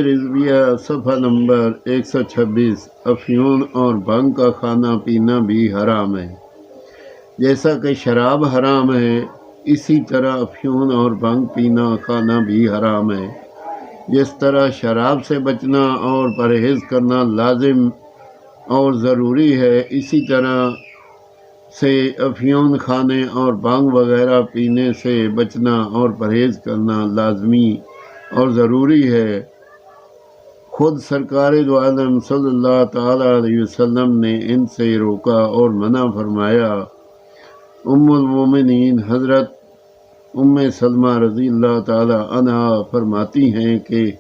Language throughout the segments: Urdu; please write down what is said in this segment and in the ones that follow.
رضویہ صفحہ نمبر 126۔ افیون اور بھنگ کا کھانا پینا بھی حرام ہے۔ جیسا کہ شراب حرام ہے، اسی طرح افیون اور بھنگ پینا کھانا بھی حرام ہے۔ جس طرح شراب سے بچنا اور پرہیز کرنا لازم اور ضروری ہے، اسی طرح سے افیون کھانے اور بھنگ وغیرہ پینے سے بچنا اور پرہیز کرنا لازمی اور ضروری ہے۔ خود سرکار دو عالم صلی اللہ تعالیٰ علیہ وسلم نے ان سے روکا اور منع فرمایا۔ ام المومنین حضرت ام سلمہ رضی اللہ تعالیٰ عنہا فرماتی ہیں کہ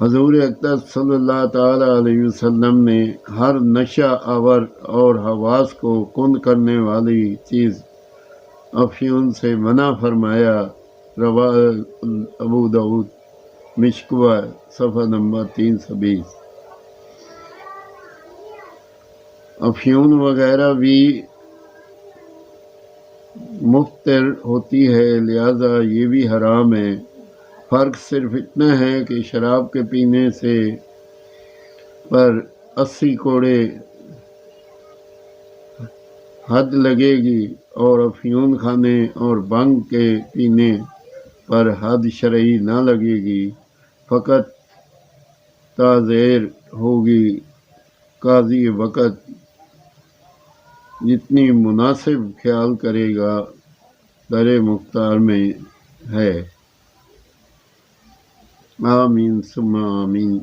حضور اقدس صلی اللہ تعالیٰ علیہ وسلم نے ہر نشہ آور اور حواس کو کند کرنے والی چیز افیون سے منع فرمایا۔ رواہ ابو داؤد مشکوہ صفحہ نمبر 320۔ افیون وغیرہ بھی مفطر ہوتی ہے، لہذا یہ بھی حرام ہے۔ فرق صرف اتنا ہے کہ شراب کے پینے سے پر 80 کوڑے حد لگے گی اور افیون کھانے اور بھنگ کے پینے پر حد شرعی نہ لگے گی، فقط تعزیر ہوگی۔ قاضی وقت جتنی مناسب خیال کرے گا در مختار میں ہے۔ آمین ثم آمین۔